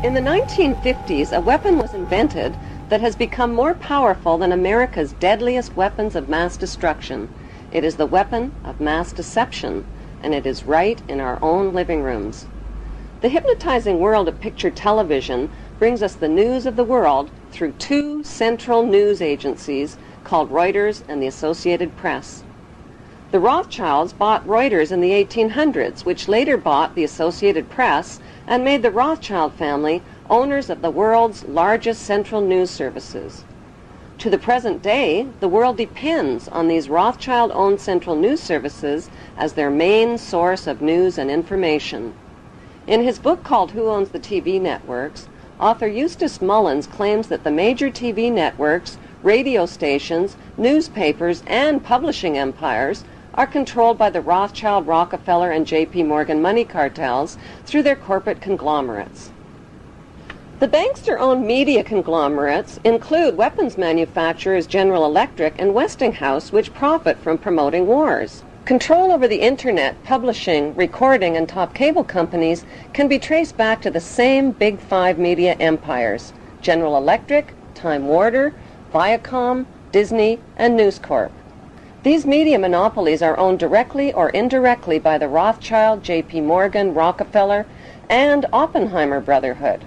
In the 1950s, a weapon was invented that has become more powerful than America's deadliest weapons of mass destruction. It is the weapon of mass deception, and it is right in our own living rooms. The hypnotizing world of picture television brings us the news of the world through two central news agencies called Reuters and the Associated Press. The Rothschilds bought Reuters in the 1800s, which later bought the Associated Press and made the Rothschild family owners of the world's largest central news services. To the present day, the world depends on these Rothschild-owned central news services as their main source of news and information. In his book called Who Owns the TV Networks, author Eustace Mullins claims that the major TV networks, radio stations, newspapers, and publishing empires are controlled by the Rothschild, Rockefeller, and J.P. Morgan money cartels through their corporate conglomerates. The bankster-owned media conglomerates include weapons manufacturers General Electric and Westinghouse, which profit from promoting wars. Control over the Internet, publishing, recording, and top cable companies can be traced back to the same Big Five media empires: General Electric, Time Warner, Viacom, Disney, and News Corp. These media monopolies are owned directly or indirectly by the Rothschild, J.P. Morgan, Rockefeller, and Oppenheimer Brotherhood.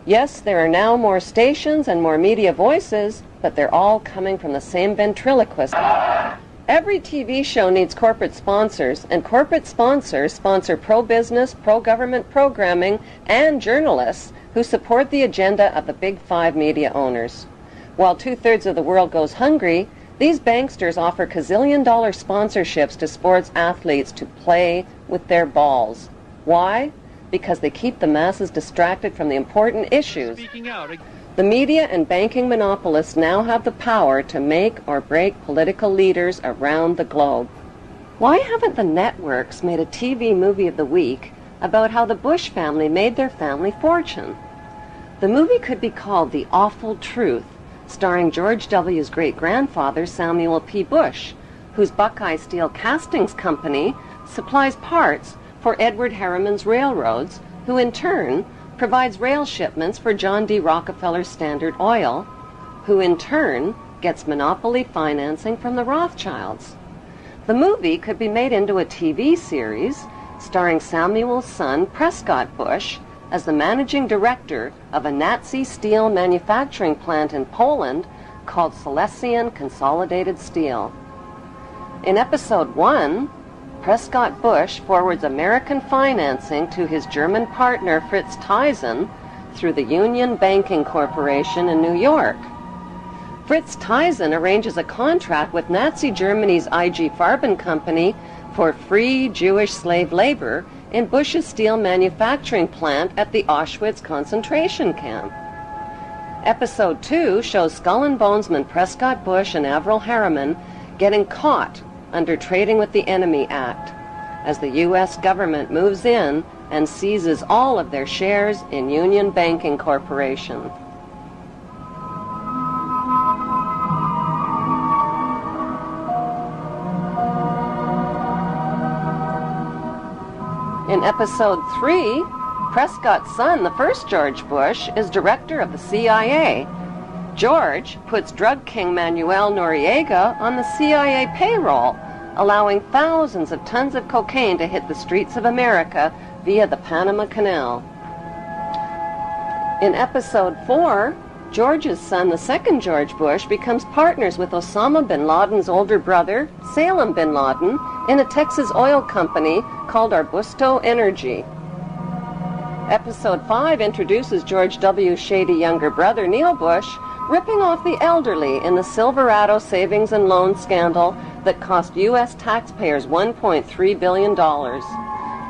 Yes, there are now more stations and more media voices, but they're all coming from the same ventriloquist. Every TV show needs corporate sponsors, and corporate sponsors sponsor pro-business, pro-government programming, and journalists who support the agenda of the Big Five media owners. While two-thirds of the world goes hungry, these banksters offer gazillion-dollar sponsorships to sports athletes to play with their balls. Why? Because they keep the masses distracted from the important issues. The media and banking monopolists now have the power to make or break political leaders around the globe. Why haven't the networks made a TV movie of the week about how the Bush family made their family fortune? The movie could be called The Awful Truth, starring George W.'s great-grandfather, Samuel P. Bush, whose Buckeye Steel Castings Company supplies parts for Edward Harriman's railroads, who in turn provides rail shipments for John D. Rockefeller's Standard Oil, who in turn gets monopoly financing from the Rothschilds. The movie could be made into a TV series starring Samuel's son, Prescott Bush, as the managing director of a Nazi steel manufacturing plant in Poland called Silesian Consolidated Steel. In episode 1, Prescott Bush forwards American financing to his German partner Fritz Thyssen through the Union Banking Corporation in New York. Fritz Thyssen arranges a contract with Nazi Germany's IG Farben Company for free Jewish slave labor in Bush's steel manufacturing plant at the Auschwitz concentration camp. Episode 2 shows Skull and Bonesman Prescott Bush and Averell Harriman getting caught under Trading with the Enemy Act, as the U.S. government moves in and seizes all of their shares in Union Banking Corporation. In episode 3, Prescott's son, the first George Bush, is director of the CIA. George puts drug king Manuel Noriega on the CIA payroll, allowing thousands of tons of cocaine to hit the streets of America via the Panama Canal. In episode 4, George's son, the second George Bush, becomes partners with Osama bin Laden's older brother, Salem bin Laden, in a Texas oil company called Arbusto Energy. Episode 5 introduces George W.'s shady younger brother, Neil Bush, ripping off the elderly in the Silverado savings and loan scandal that cost U.S. taxpayers $1.3 billion.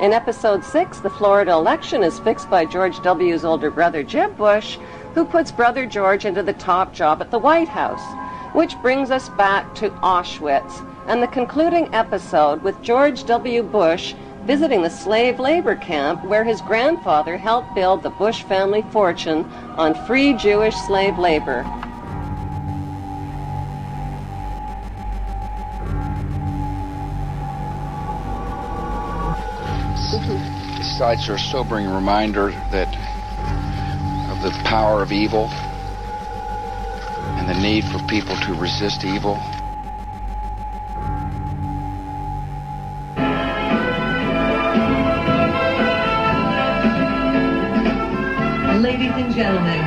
In episode 6, the Florida election is fixed by George W.'s older brother, Jeb Bush, who puts brother George into the top job at the White House, which brings us back to Auschwitz and the concluding episode with George W. Bush visiting the slave labor camp where his grandfather helped build the Bush family fortune on free Jewish slave labor. sites are a sobering reminder that of the power of evil and the need for people to resist evil. Ladies and gentlemen.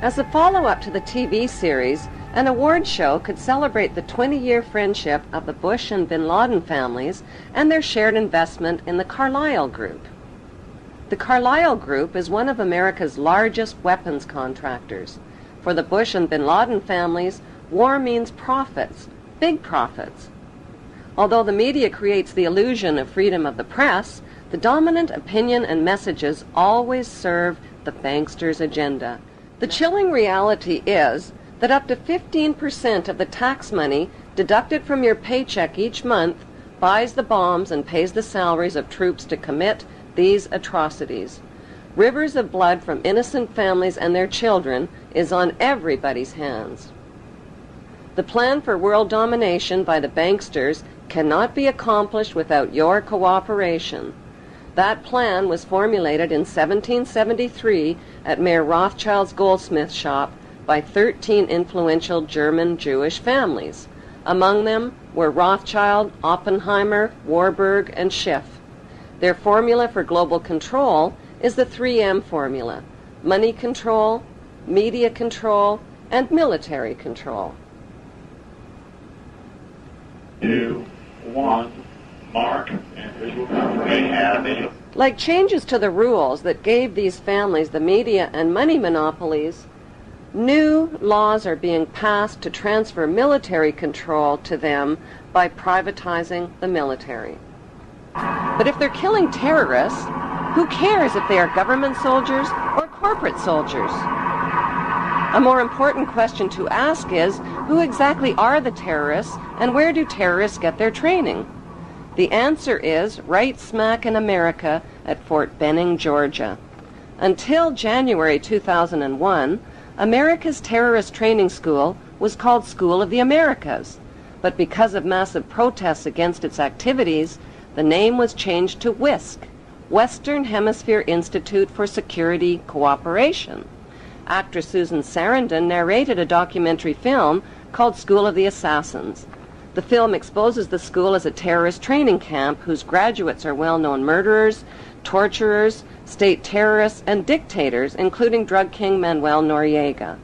As a follow-up to the TV series, an award show could celebrate the 20-year friendship of the Bush and Bin Laden families and their shared investment in the Carlyle Group. The Carlyle Group is one of America's largest weapons contractors. For the Bush and Bin Laden families, war means profits, big profits. Although the media creates the illusion of freedom of the press, the dominant opinion and messages always serve the banksters' agenda. The chilling reality is that up to 15% of the tax money deducted from your paycheck each month buys the bombs and pays the salaries of troops to commit these atrocities. Rivers of blood from innocent families and their children is on everybody's hands. The plan for world domination by the banksters cannot be accomplished without your cooperation. That plan was formulated in 1773 at Mayor Rothschild's goldsmith shop by 13 influential German Jewish families. Among them were Rothschild, Oppenheimer, Warburg, and Schiff. Their formula for global control is the 3M formula: money control, media control, and military control. 2, 1, mark, and visual confirmation. Like changes to the rules that gave these families the media and money monopolies, new laws are being passed to transfer military control to them by privatizing the military. But if they're killing terrorists, who cares if they are government soldiers or corporate soldiers? A more important question to ask is, who exactly are the terrorists and where do terrorists get their training? The answer is right smack in America at Fort Benning, Georgia. Until January 2001, America's terrorist training school was called School of the Americas, but because of massive protests against its activities, the name was changed to WISC, Western Hemisphere Institute for Security Cooperation. Actress Susan Sarandon narrated a documentary film called School of the Assassins. The film exposes the school as a terrorist training camp whose graduates are well-known murderers, torturers, state terrorists, and dictators, including drug king Manuel Noriega.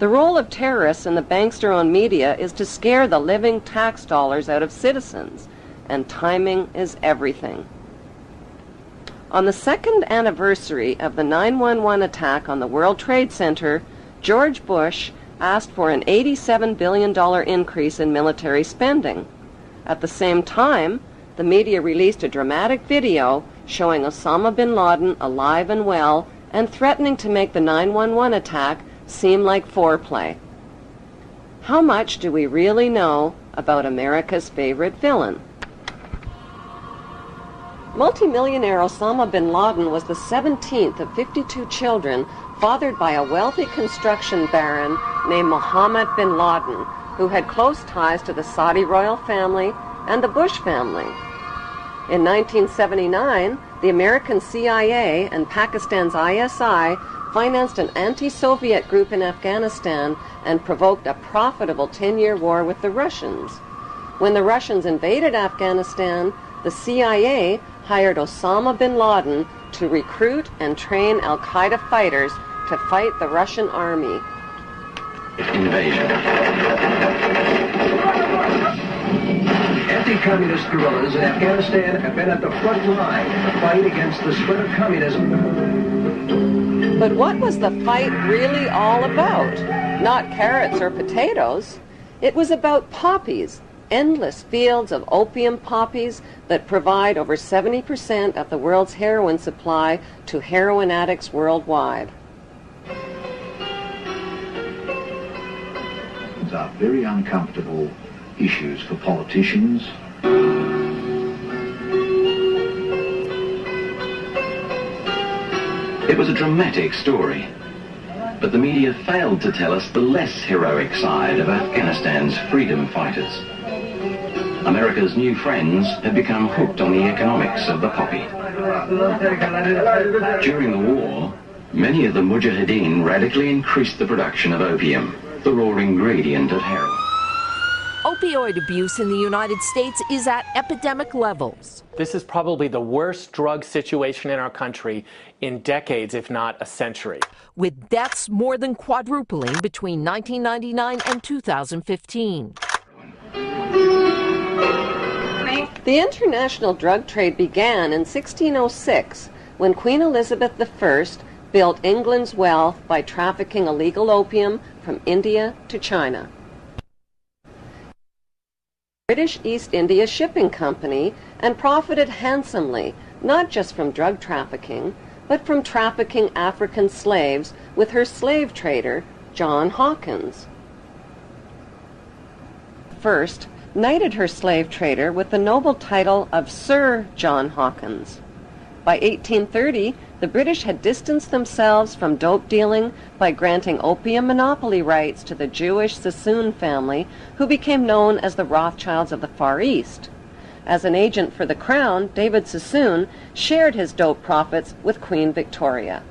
The role of terrorists in the bankster-owned media is to scare the living tax dollars out of citizens, and timing is everything. On the second anniversary of the 9/11 attack on the World Trade Center, George Bush asked for an $87 billion increase in military spending. At the same time, the media released a dramatic video showing Osama bin Laden alive and well and threatening to make the 9/11 attack seem like foreplay. How much do we really know about America's favorite villain? Multimillionaire Osama bin Laden was the 17th of 52 children fathered by a wealthy construction baron named Mohammed bin Laden, who had close ties to the Saudi royal family and the Bush family. In 1979, the American CIA and Pakistan's ISI financed an anti-Soviet group in Afghanistan and provoked a profitable 10-year war with the Russians. When the Russians invaded Afghanistan, the CIA hired Osama bin Laden to recruit and train al-Qaeda fighters to fight the Russian army. Invasion. Anti-communist guerrillas in Afghanistan have been at the front line in the fight against the spread of communism. But what was the fight really all about? Not carrots or potatoes. It was about poppies, endless fields of opium poppies that provide over 70% of the world's heroin supply to heroin addicts worldwide. These are very uncomfortable issues for politicians. It was a dramatic story, but the media failed to tell us the less heroic side of Afghanistan's freedom fighters. America's new friends had become hooked on the economics of the poppy. During the war, many of the Mujahideen radically increased the production of opium, the raw ingredient of heroin. Opioid abuse in the United States is at epidemic levels. This is probably the worst drug situation in our country in decades, if not a century. With deaths more than quadrupling between 1999 and 2015. The international drug trade began in 1606 when Queen Elizabeth I built England's wealth by trafficking illegal opium from India to China. British East India Shipping Company and profited handsomely, not just from drug trafficking, but from trafficking African slaves with her slave trader, John Hawkins. First, knighted her slave trader with the noble title of Sir John Hawkins. By 1830, the British had distanced themselves from dope dealing by granting opium monopoly rights to the Jewish Sassoon family, who became known as the Rothschilds of the Far East. As an agent for the Crown, David Sassoon shared his dope profits with Queen Victoria.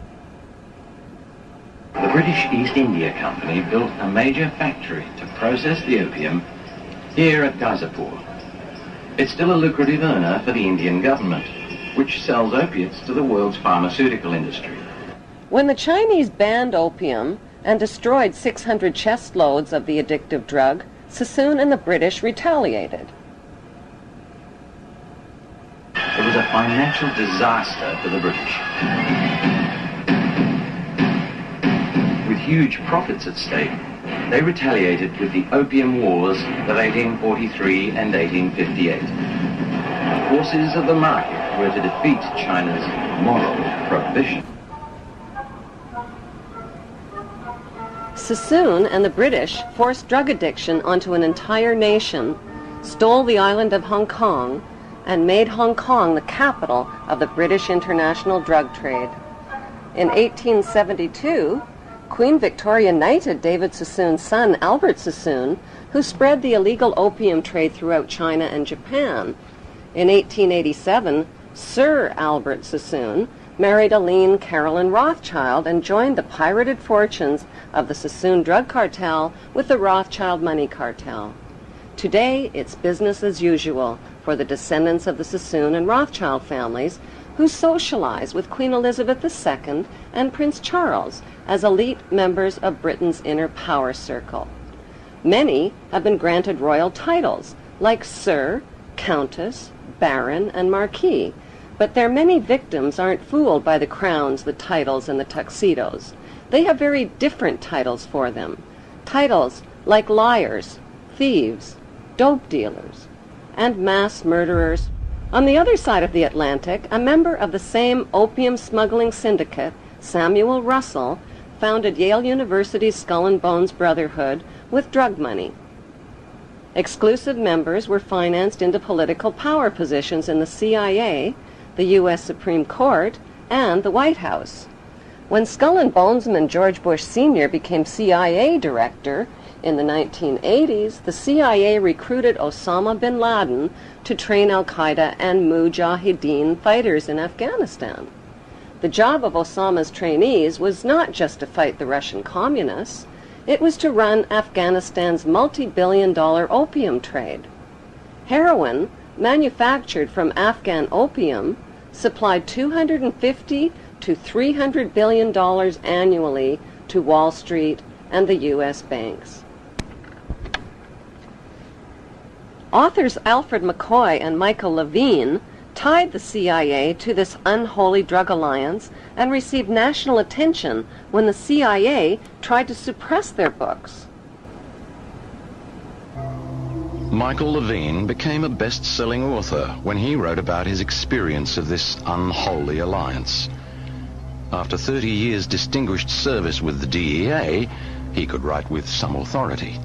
The British East India Company built a major factory to process the opium here at Gazipur. It's still a lucrative earner for the Indian government, which sells opiates to the world's pharmaceutical industry. When the Chinese banned opium and destroyed 600 chest loads of the addictive drug, Sassoon and the British retaliated. It was a financial disaster for the British. With huge profits at stake, they retaliated with the Opium Wars of 1843 and 1858. The forces of the market were to defeat China's moral prohibition. Sassoon and the British forced drug addiction onto an entire nation, stole the island of Hong Kong, and made Hong Kong the capital of the British international drug trade. In 1872, Queen Victoria knighted David Sassoon's son, Albert Sassoon, who spread the illegal opium trade throughout China and Japan. In 1887, Sir Albert Sassoon married Aline Carolyn Rothschild and joined the pirated fortunes of the Sassoon drug cartel with the Rothschild money cartel. Today, it's business as usual for the descendants of the Sassoon and Rothschild families, who socialize with Queen Elizabeth II and Prince Charles as elite members of Britain's inner power circle. Many have been granted royal titles, like Sir, Countess, Baron, and Marquis, but their many victims aren't fooled by the crowns, the titles, and the tuxedos. They have very different titles for them. Titles like liars, thieves, dope dealers, and mass murderers. On the other side of the Atlantic, a member of the same opium smuggling syndicate, Samuel Russell, founded Yale University's Skull and Bones Brotherhood with drug money. Exclusive members were financed into political power positions in the CIA, the U.S. Supreme Court, and the White House. When Skull and Bonesman George Bush Sr. became CIA director in the 1980s, the CIA recruited Osama bin Laden to train al-Qaeda and Mujahideen fighters in Afghanistan. The job of Osama's trainees was not just to fight the Russian communists, it was to run Afghanistan's multi-billion-dollar opium trade. Heroin, manufactured from Afghan opium, supplied $250 to $300 billion annually to Wall Street and the U.S. banks. Authors Alfred McCoy and Michael Levine tied the CIA to this unholy drug alliance and received national attention when the CIA tried to suppress their books. Michael Levine became a best-selling author when he wrote about his experience of this unholy alliance. After 30 years' distinguished service with the DEA, he could write with some authority.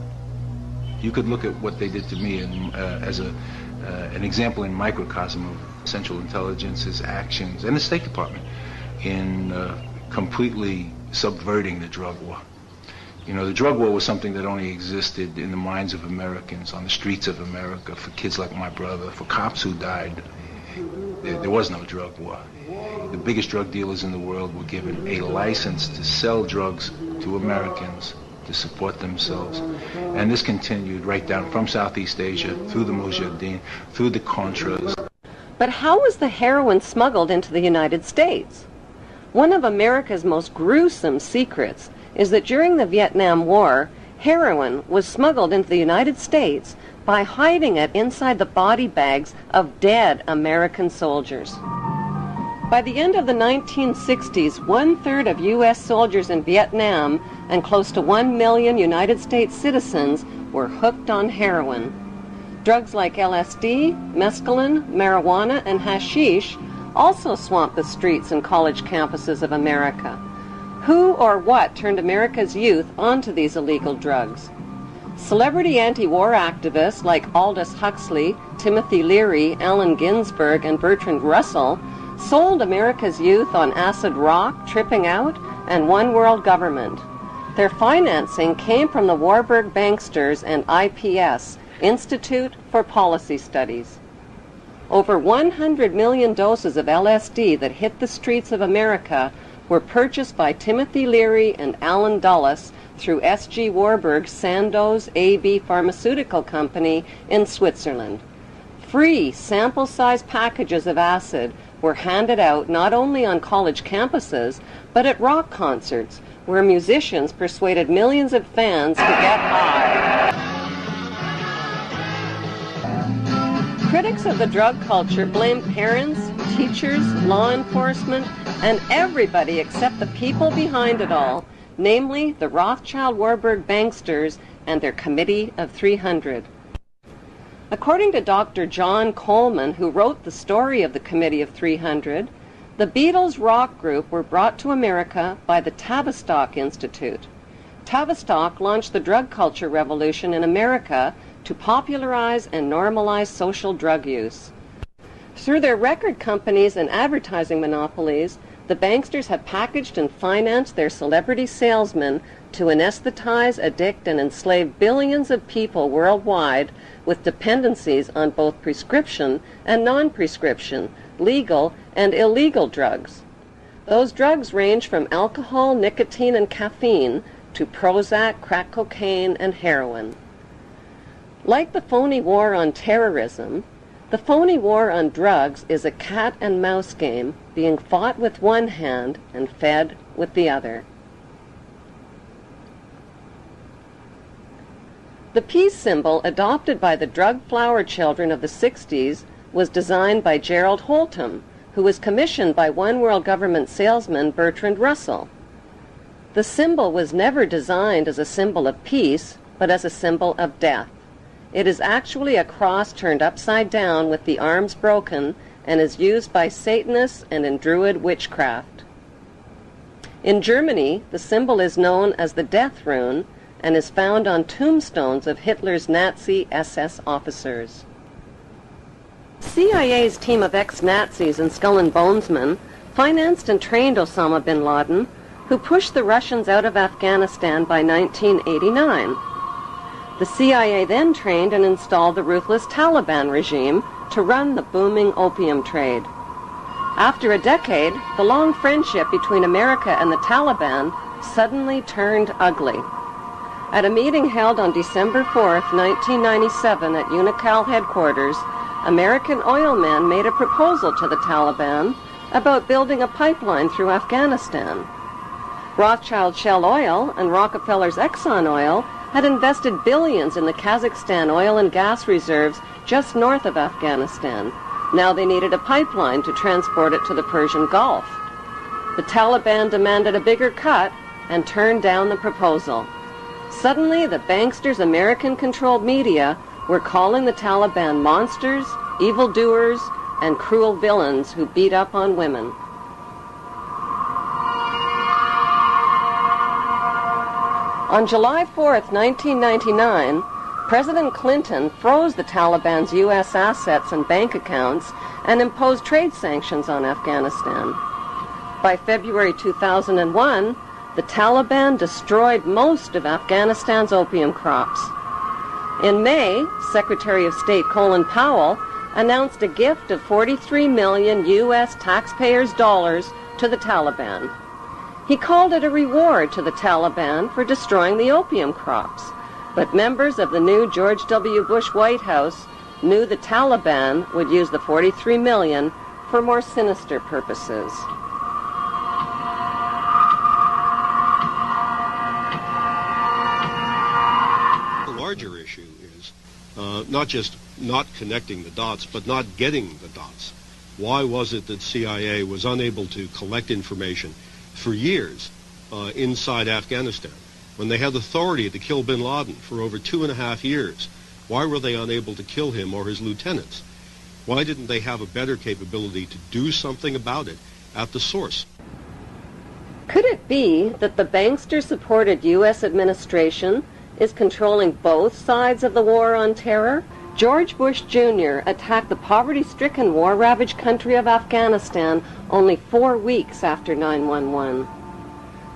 You could look at what they did to me as an example in microcosm of Central Intelligence's actions and the State Department in completely subverting the drug war. You know, the drug war was something that only existed in the minds of Americans, on the streets of America, for kids like my brother, for cops who died. There was no drug war. The biggest drug dealers in the world were given a license to sell drugs to Americans to support themselves. And this continued right down from Southeast Asia, through the Mujahideen, through the Contras. But how was the heroin smuggled into the United States? One of America's most gruesome secrets is that during the Vietnam War, heroin was smuggled into the United States by hiding it inside the body bags of dead American soldiers. By the end of the 1960s, 1/3 of U.S. soldiers in Vietnam and close to 1 million United States citizens were hooked on heroin. Drugs like LSD, mescaline, marijuana, and hashish also swamped the streets and college campuses of America. Who or what turned America's youth onto these illegal drugs? Celebrity anti-war activists like Aldous Huxley, Timothy Leary, Allen Ginsberg, and Bertrand Russell sold America's youth on acid rock, tripping out, and one world government. Their financing came from the Warburg Banksters and IPS, Institute for Policy Studies. Over 100 million doses of LSD that hit the streets of America were purchased by Timothy Leary and Alan Dulles through S.G. Warburg's Sandoz AB Pharmaceutical Company in Switzerland. Free sample-size packages of acid were handed out not only on college campuses, but at rock concerts, where musicians persuaded millions of fans to get high. Critics of the drug culture blame parents, teachers, law enforcement, and everybody except the people behind it all, namely the Rothschild-Warburg banksters and their Committee of 300. According to Dr. John Coleman, who wrote the story of the Committee of 300, the Beatles rock group were brought to America by the Tavistock Institute. Tavistock launched the drug culture revolution in America to popularize and normalize social drug use. Through their record companies and advertising monopolies, the banksters have packaged and financed their celebrity salesmen to anesthetize, addict, and enslave billions of people worldwide with dependencies on both prescription and non-prescription, legal and illegal drugs. Those drugs range from alcohol, nicotine, and caffeine to Prozac, crack cocaine, and heroin. Like the phony war on terrorism, the phony war on drugs is a cat and mouse game being fought with one hand and fed with the other. The peace symbol adopted by the drug flower children of the 60s was designed by Gerald Holtham, who was commissioned by One World Government salesman Bertrand Russell. The symbol was never designed as a symbol of peace, but as a symbol of death. It is actually a cross turned upside down with the arms broken and is used by Satanists and in Druid witchcraft. In Germany, the symbol is known as the death rune and is found on tombstones of Hitler's Nazi SS officers. CIA's team of ex-Nazis and Skull and Bonesmen financed and trained Osama bin Laden, who pushed the Russians out of Afghanistan by 1989. The CIA then trained and installed the ruthless Taliban regime to run the booming opium trade. After a decade, the long friendship between America and the Taliban suddenly turned ugly. At a meeting held on December 4th, 1997 at Unocal headquarters, American oilmen made a proposal to the Taliban about building a pipeline through Afghanistan. Rothschild Shell Oil and Rockefeller's Exxon Oil had invested billions in the Kazakhstan oil and gas reserves just north of Afghanistan. Now they needed a pipeline to transport it to the Persian Gulf. The Taliban demanded a bigger cut and turned down the proposal. Suddenly, the banksters' American-controlled media were calling the Taliban monsters, evildoers, and cruel villains who beat up on women. On July 4th, 1999, President Clinton froze the Taliban's U.S. assets and bank accounts and imposed trade sanctions on Afghanistan. By February 2001, the Taliban destroyed most of Afghanistan's opium crops. In May, Secretary of State Colin Powell announced a gift of 43 million U.S. taxpayers' dollars to the Taliban. He called it a reward to the Taliban for destroying the opium crops. But members of the new George W. Bush White House knew the Taliban would use the 43 million for more sinister purposes. The larger issue is not just not connecting the dots, but not getting the dots. Why was it that CIA was unable to collect information for years inside Afghanistan when they had authority to kill bin Laden for over 2.5 years? Why were they unable to kill him or his lieutenants? Why didn't they have a better capability to do something about it at the source? Could it be that the bankster-supported U.S. administration is controlling both sides of the war on terror? George Bush Jr. attacked the poverty-stricken, war-ravaged country of Afghanistan only 4 weeks after 9/11.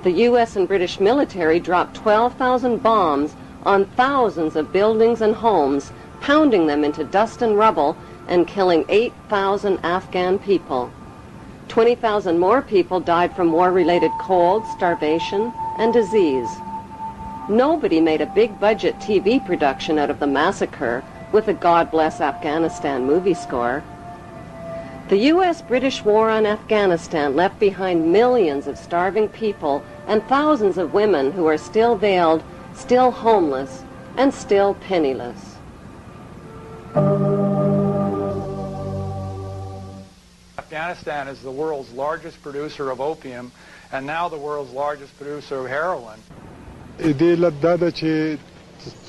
The U.S. and British military dropped 12,000 bombs on thousands of buildings and homes, pounding them into dust and rubble and killing 8,000 Afghan people. 20,000 more people died from war-related cold, starvation, and disease. Nobody made a big-budget TV production out of the massacre with a God Bless Afghanistan movie score. The U.S.-British war on Afghanistan left behind millions of starving people and thousands of women who are still veiled, still homeless, and still penniless. Afghanistan is the world's largest producer of opium and now the world's largest producer of heroin. دې لد دا ده چې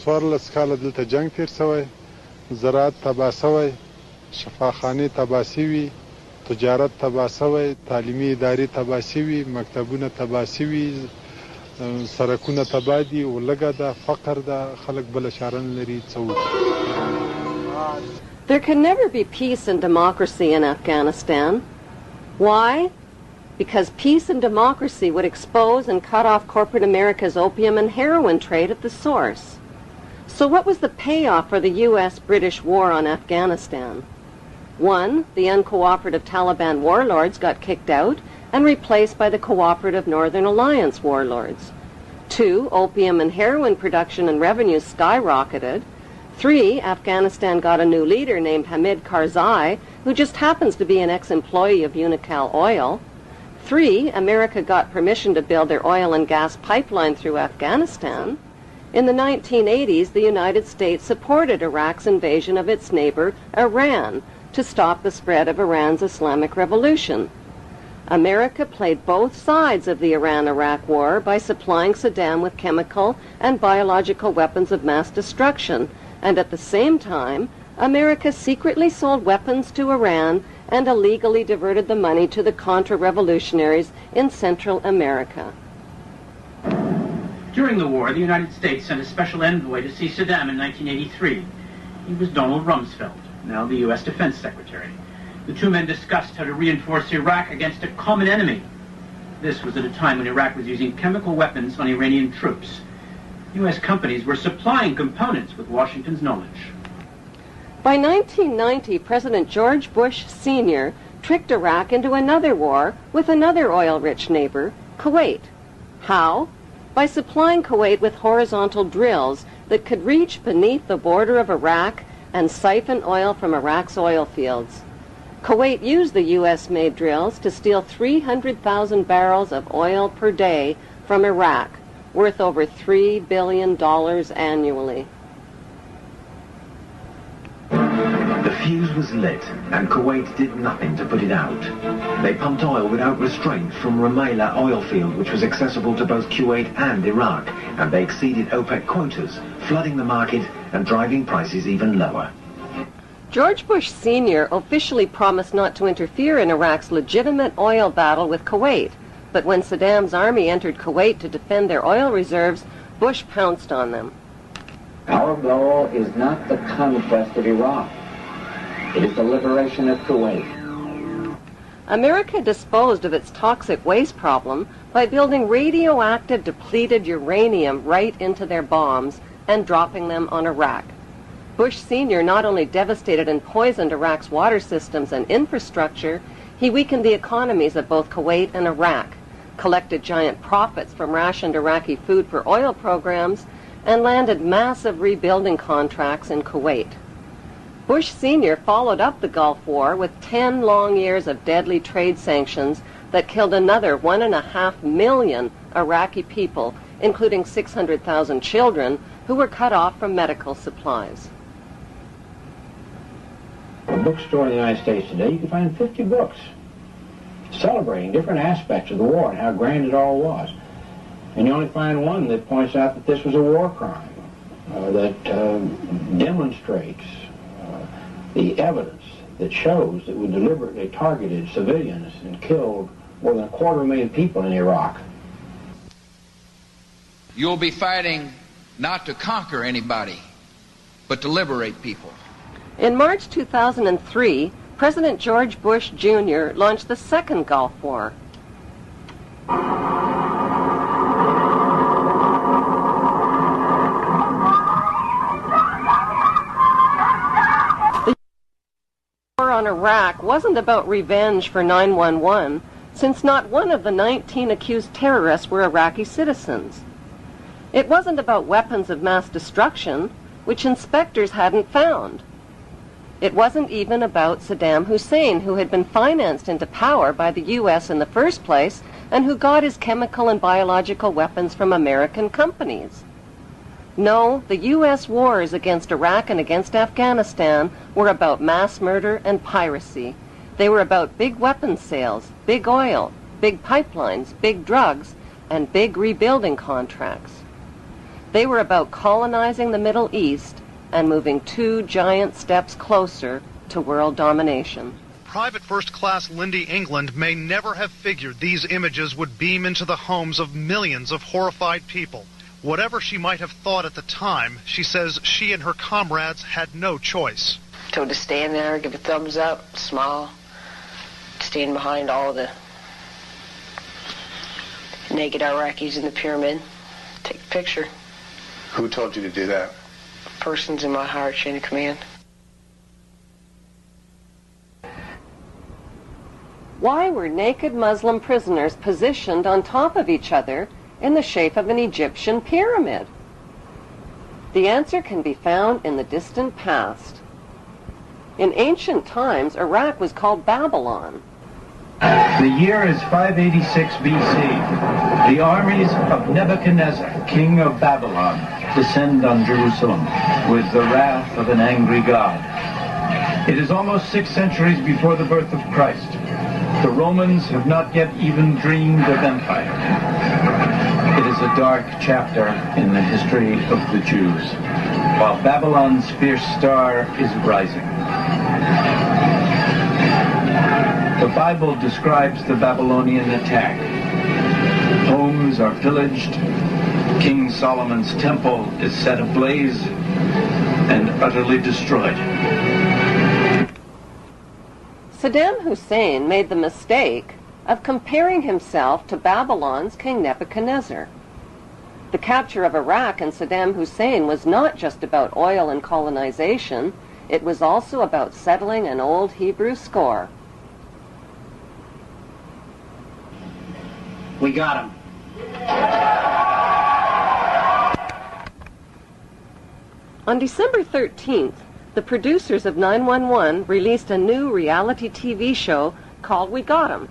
14 کاله دلته جنگ تیر شوی، زراعت تباه شوی، شفاخانې تباه شوي، تجارت تباه شوی، تعلیمي ادارې تباه شوي، مکتبونه تباه شوي، سرکونه تباه دي، ولږه ده، فقر ده، خلک بله چاره نه لري څه وکړي. There can never be peace and democracy in Afghanistan. Why? Because peace and democracy would expose and cut off corporate America's opium and heroin trade at the source. So what was the payoff for the U.S.-British war on Afghanistan? 1, the uncooperative Taliban warlords got kicked out and replaced by the cooperative Northern Alliance warlords. 2, opium and heroin production and revenues skyrocketed. 3, Afghanistan got a new leader named Hamid Karzai, who just happens to be an ex-employee of Unocal Oil. 3, America got permission to build their oil and gas pipeline through Afghanistan. In the 1980s, the United States supported Iraq's invasion of its neighbor, Iran, to stop the spread of Iran's Islamic Revolution. America played both sides of the Iran-Iraq war by supplying Saddam with chemical and biological weapons of mass destruction, and at the same time, America secretly sold weapons to Iran and illegally diverted the money to the Contra-revolutionaries in Central America. During the war, the United States sent a special envoy to see Saddam in 1983. He was Donald Rumsfeld, now the U.S. Defense Secretary. The two men discussed how to reinforce Iraq against a common enemy. This was at a time when Iraq was using chemical weapons on Iranian troops. U.S. companies were supplying components with Washington's knowledge. By 1990, President George Bush Sr. tricked Iraq into another war with another oil-rich neighbor, Kuwait. How? By supplying Kuwait with horizontal drills that could reach beneath the border of Iraq and siphon oil from Iraq's oil fields. Kuwait used the U.S.-made drills to steal 300,000 barrels of oil per day from Iraq, worth over $3 billion annually. The fuse was lit, and Kuwait did nothing to put it out. They pumped oil without restraint from Rumaila oil field, which was accessible to both Kuwait and Iraq, and they exceeded OPEC quotas, flooding the market and driving prices even lower. George Bush Sr. officially promised not to interfere in Iraq's legitimate oil battle with Kuwait, but when Saddam's army entered Kuwait to defend their oil reserves, Bush pounced on them. Our goal is not the conquest of Iraq. It is the liberation of Kuwait. America disposed of its toxic waste problem by building radioactive depleted uranium right into their bombs and dropping them on Iraq. Bush Sr. not only devastated and poisoned Iraq's water systems and infrastructure, he weakened the economies of both Kuwait and Iraq, collected giant profits from rationed Iraqi food for oil programs, and landed massive rebuilding contracts in Kuwait. Bush Sr. followed up the Gulf War with 10 long years of deadly trade sanctions that killed another 1.5 million Iraqi people, including 600,000 children who were cut off from medical supplies. A bookstore in the United States today, you can find 50 books celebrating different aspects of the war and how grand it all was. And you only find one that points out that this was a war crime, that demonstrates the evidence that shows that we deliberately targeted civilians and killed more than 250,000 people in Iraq. You'll be fighting not to conquer anybody, but to liberate people. In March 2003, President George Bush Jr. launched the second Gulf War. The war on Iraq wasn't about revenge for 9/11, since not one of the 19 accused terrorists were Iraqi citizens. It wasn't about weapons of mass destruction, which inspectors hadn't found. It wasn't even about Saddam Hussein, who had been financed into power by the U.S. in the first place and who got his chemical and biological weapons from American companies. No, the U.S. wars against Iraq and against Afghanistan were about mass murder and piracy. They were about big weapons sales, big oil, big pipelines, big drugs, and big rebuilding contracts. They were about colonizing the Middle East and moving 2 giant steps closer to world domination. Private First Class Lindy England may never have figured these images would beam into the homes of millions of horrified people. Whatever she might have thought at the time, she says she and her comrades had no choice. So to stand there, give a thumbs up, smile, stand behind all the naked Iraqis in the pyramid, take a picture. Who told you to do that? Persons in my higher chain of command. Why were naked Muslim prisoners positioned on top of each other in the shape of an Egyptian pyramid? The answer can be found in the distant past. In ancient times, Iraq was called Babylon. The year is 586 BC. The armies of Nebuchadnezzar, king of Babylon, descend on Jerusalem with the wrath of an angry God. It is almost 6 centuries before the birth of Christ. The Romans have not yet even dreamed of empire. It is a dark chapter in the history of the Jews, while Babylon's fierce star is rising. The Bible describes the Babylonian attack. Homes are pillaged, King Solomon's temple is set ablaze and utterly destroyed. Saddam Hussein made the mistake of comparing himself to Babylon's King Nebuchadnezzar. The capture of Iraq and Saddam Hussein was not just about oil and colonization, it was also about settling an old Hebrew score. We got him. On December 13th, the producers of 911 released a new reality TV show called We Got 'Em.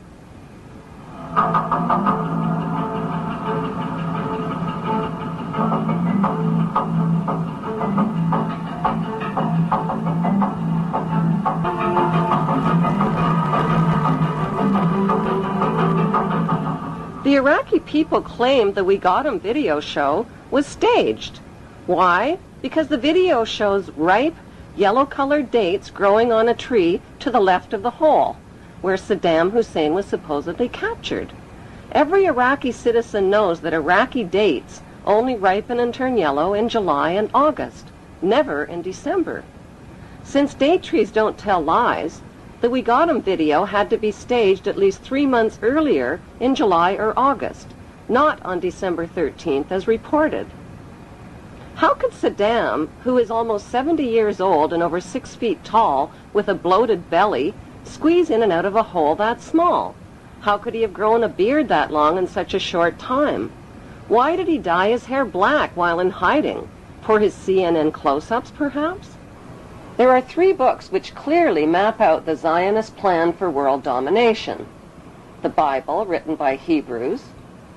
The Iraqi people claimed the We Got 'Em video show was staged. Why? Because the video shows ripe, yellow-colored dates growing on a tree to the left of the hole, where Saddam Hussein was supposedly captured. Every Iraqi citizen knows that Iraqi dates only ripen and turn yellow in July and August, never in December. Since date trees don't tell lies, the We Got 'Em video had to be staged at least 3 months earlier in July or August, not on December 13th as reported. How could Saddam, who is almost 70 years old and over 6 feet tall with a bloated belly, squeeze in and out of a hole that small? How could he have grown a beard that long in such a short time? Why did he dye his hair black while in hiding? For his CNN close-ups, perhaps? There are 3 books which clearly map out the Zionist plan for world domination. The Bible, written by Hebrews,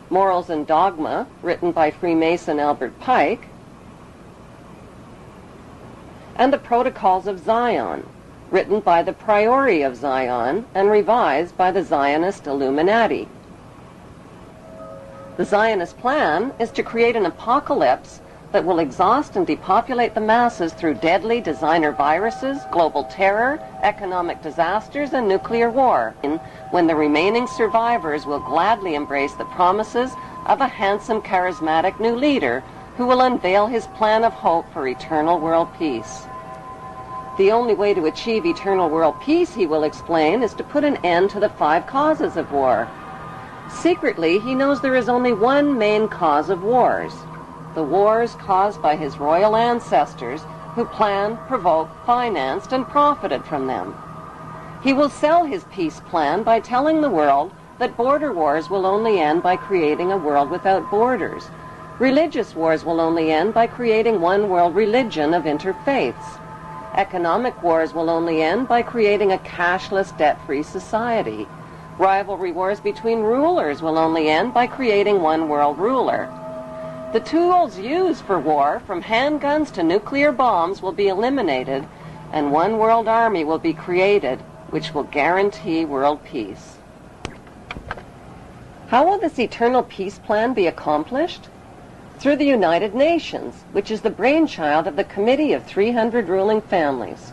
Morals and Dogma, written by Freemason Albert Pike, and the Protocols of Zion, written by the Priori of Zion and revised by the Zionist Illuminati. The Zionist plan is to create an apocalypse that will exhaust and depopulate the masses through deadly designer viruses, global terror, economic disasters, and nuclear war, when the remaining survivors will gladly embrace the promises of a handsome, charismatic new leader who will unveil his plan of hope for eternal world peace. The only way to achieve eternal world peace, he will explain, is to put an end to the 5 causes of war. Secretly, he knows there is only one main cause of wars: the wars caused by his royal ancestors who planned, provoked, financed, and profited from them. He will sell his peace plan by telling the world that border wars will only end by creating a world without borders. Religious wars will only end by creating one world religion of interfaiths. Economic wars will only end by creating a cashless, debt-free society. Rivalry wars between rulers will only end by creating one world ruler. The tools used for war, from handguns to nuclear bombs, will be eliminated, and one world army will be created, which will guarantee world peace. How will this eternal peace plan be accomplished? Through the United Nations, which is the brainchild of the Committee of 300 Ruling Families.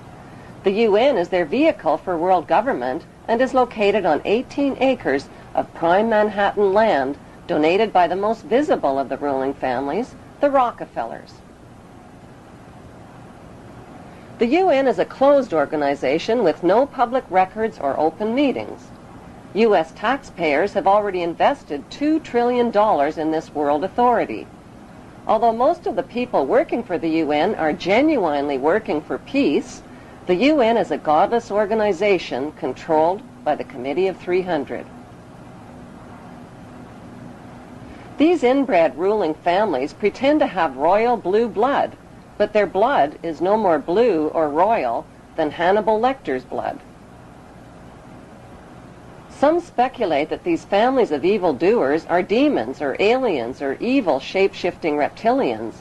The UN is their vehicle for world government and is located on 18 acres of prime Manhattan land donated by the most visible of the ruling families, the Rockefellers. The UN is a closed organization with no public records or open meetings. U.S. taxpayers have already invested $2 trillion in this world authority. Although most of the people working for the UN are genuinely working for peace, the UN is a godless organization controlled by the Committee of 300. These inbred ruling families pretend to have royal blue blood, but their blood is no more blue or royal than Hannibal Lecter's blood. Some speculate that these families of evildoers are demons or aliens or evil shape-shifting reptilians,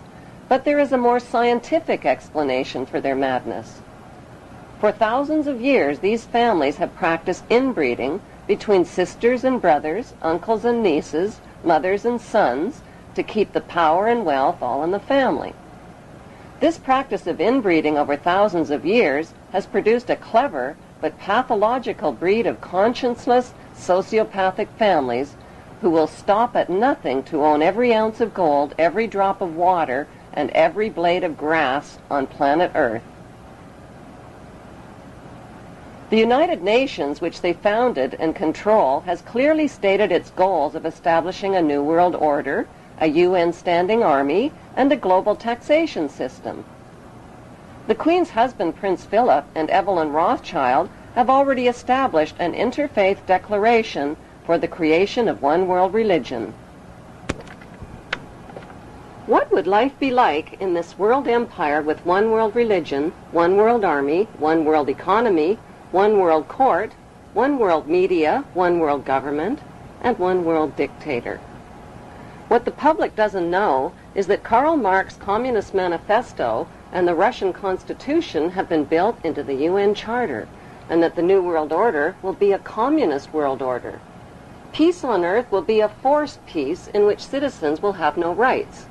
but there is a more scientific explanation for their madness. For thousands of years, these families have practiced inbreeding between sisters and brothers, uncles and nieces, mothers and sons, to keep the power and wealth all in the family. This practice of inbreeding over thousands of years has produced a clever but pathological breed of conscienceless, sociopathic families who will stop at nothing to own every ounce of gold, every drop of water, and every blade of grass on planet Earth. The United Nations, which they founded and control, has clearly stated its goals of establishing a new world order, a UN standing army, and a global taxation system. The Queen's husband, Prince Philip, and Evelyn Rothschild have already established an interfaith declaration for the creation of one world religion. What would life be like in this world empire with one world religion, one world army, one world economy, one world court, one world media, one world government, and one world dictator? What the public doesn't know is that Karl Marx's Communist Manifesto and the Russian Constitution have been built into the UN Charter, and that the New World Order will be a communist world order. Peace on earth will be a forced peace in which citizens will have no rights.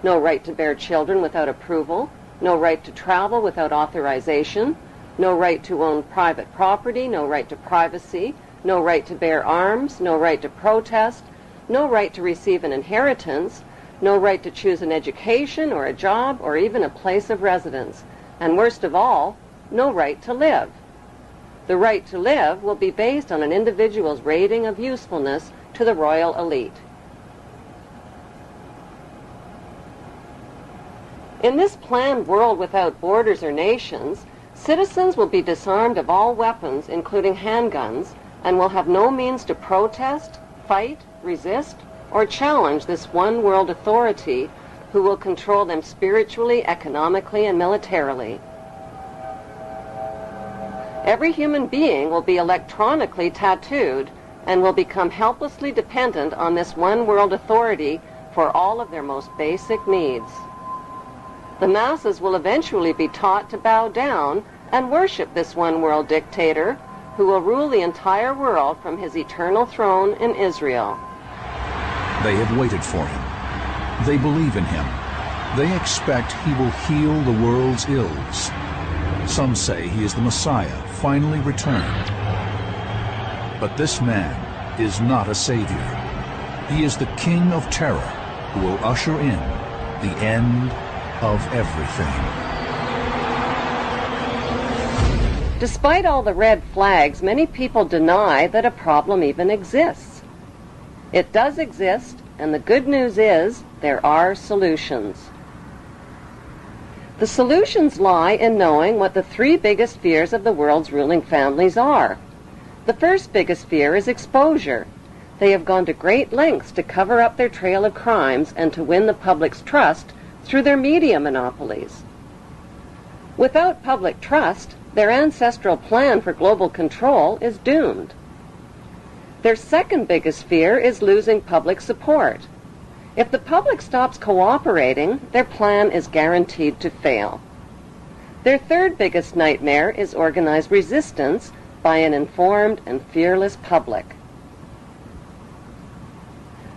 No right to bear children without approval, no right to travel without authorization, no right to own private property, no right to privacy, no right to bear arms, no right to protest, no right to receive an inheritance, no right to choose an education or a job or even a place of residence, and worst of all, no right to live. The right to live will be based on an individual's rating of usefulness to the royal elite. In this planned world without borders or nations, citizens will be disarmed of all weapons, including handguns, and will have no means to protest, fight, resist, or challenge this one world authority who will control them spiritually, economically, and militarily. Every human being will be electronically tattooed and will become helplessly dependent on this one world authority for all of their most basic needs. The masses will eventually be taught to bow down and worship this one world dictator who will rule the entire world from his eternal throne in Israel. They have waited for him. They believe in him. They expect he will heal the world's ills. Some say he is the Messiah, finally returned. But this man is not a savior. He is the king of terror who will usher in the end of everything. Despite all the red flags, many people deny that a problem even exists. It does exist, and the good news is there are solutions. The solutions lie in knowing what the three biggest fears of the world's ruling families are. The first biggest fear is exposure. They have gone to great lengths to cover up their trail of crimes and to win the public's trust through their media monopolies. Without public trust, their ancestral plan for global control is doomed. Their second biggest fear is losing public support. If the public stops cooperating, their plan is guaranteed to fail. Their third biggest nightmare is organized resistance by an informed and fearless public.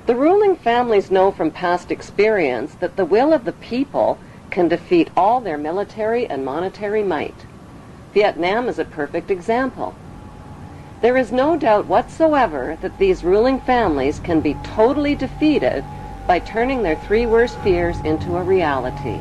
The ruling families know from past experience that the will of the people can defeat all their military and monetary might. Vietnam is a perfect example. There is no doubt whatsoever that these ruling families can be totally defeated by turning their three worst fears into a reality.